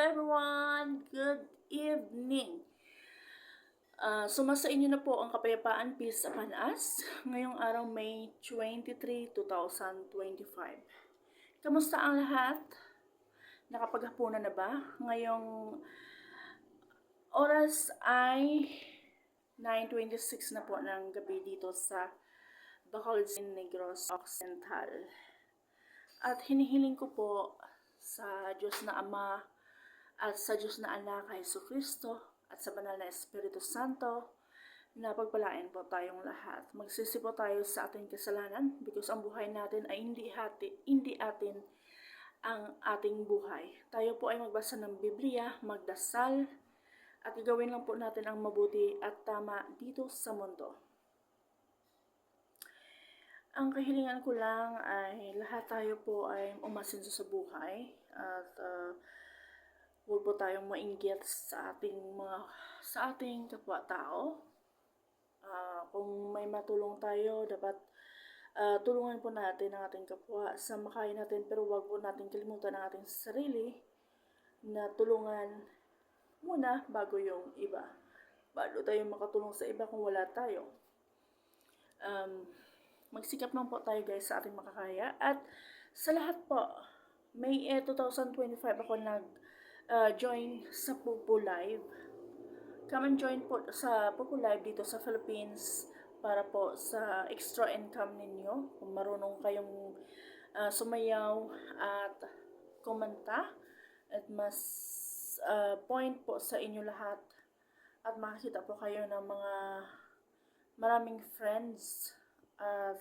everyone! Good evening! Sumasa inyo na po ang kapayapaan, peace upon us. Ngayong araw, May 23, 2025. Kamusta ang lahat? Nakapaghapunan na ba? Ngayong oras ay 9:26 na po ng gabi dito sa Bacolod, Negros Occidental. At hinihiling ko po sa Diyos na Ama at sa Diyos na Anak, Jesucristo, at sa Banal na Espiritu Santo, na pagpalain po tayong lahat. Magsisi po tayo sa ating kasalanan because ang buhay natin ay hindi atin ang ating buhay. Tayo po ay magbasa ng Biblia, magdasal, at gagawin lang po natin ang mabuti at tama dito sa mundo. Ang kahilingan ko lang ay lahat tayo po ay umasenso sa buhay at huwag po tayong mainggit sa ating kapwa-tao. Kung may matulong tayo, dapat tulungan po natin ang ating kapwa sa makaya natin, pero huwag po natin kalimutan ang ating sarili na tulungan muna bago yung iba. Bago tayo makatulong sa iba kung wala tayo. Magsikap lang po tayo guys sa ating makakaya. At sa lahat po, May 2025 ako nag-join sa Pupo Live. Come and join po sa Pupo Live dito sa Philippines para po sa extra income ninyo. Kung marunong kayong sumayaw at kumanta at mas point po sa inyo lahat at makikita po kayo ng maraming friends at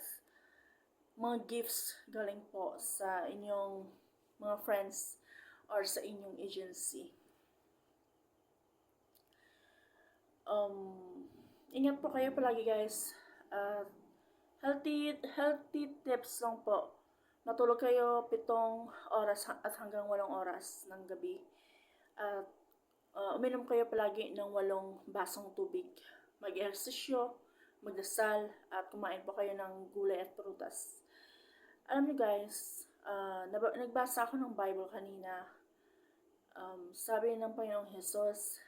mga gifts galing po sa inyong mga friends or sa inyong agency. Ingat po kayo palagi guys. Healthy tips lang po. Matulog kayo 7 oras at hanggang 8 oras ng gabi. At uminom kayo palagi ng 8 basong tubig. Mag-ehersisyo, magdasal, at kumain po kayo ng gulay at prutas. Alam niyo guys, nagbasa ako ng Bible kanina. Sabi ng Panginoong Hesus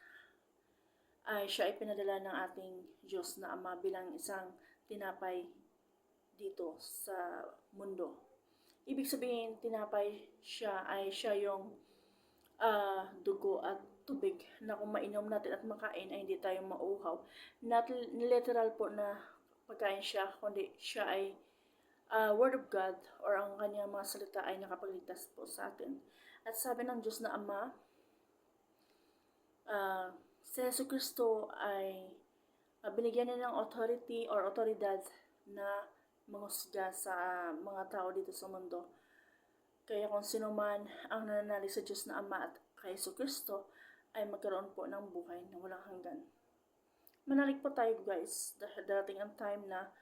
ay siya ay pinadala ng ating Diyos na Ama bilang isang tinapay dito sa mundo. Ibig sabihin, tinapay siya yung dugo at tubig na kung mainom natin at makain ay hindi tayo mauhaw. Not literal po na pagkain siya, kundi siya ay Word of God or ang kanyang mga salita ay nakapagligtas po sa atin. At sabi ng Diyos na Ama, si Jesucristo ay binigyan niya ng authority or otoridad na mangusga sa mga tao dito sa mundo. Kaya kung sino man ang nananalig sa Diyos na Ama at kay Jesucristo ay magkaroon po ng buhay na walang hanggan. Manalig po tayo guys, dahil darating ang time na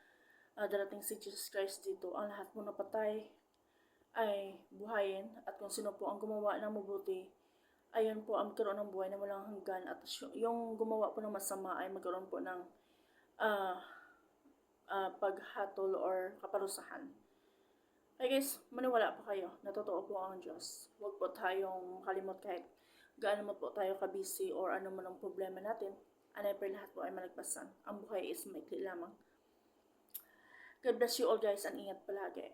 darating si Jesus Christ dito, ang lahat po na patay ay buhayin, at kung sino po ang gumawa ng mabuti, ayun po ang magkaroon ng buhay na walang hanggan, at yung gumawa po ng masama ay magkaroon po ng paghatol or kaparusahan. Okay guys, maniwala po kayo na totoo po ang Diyos. Huwag po tayong kalimot kahit gaano mo po tayo kabisi or ano man ang problema natin. Anay lahat po ay malagpasan. Ang buhay is maikli lamang. God bless you all guys, and ingat palagi.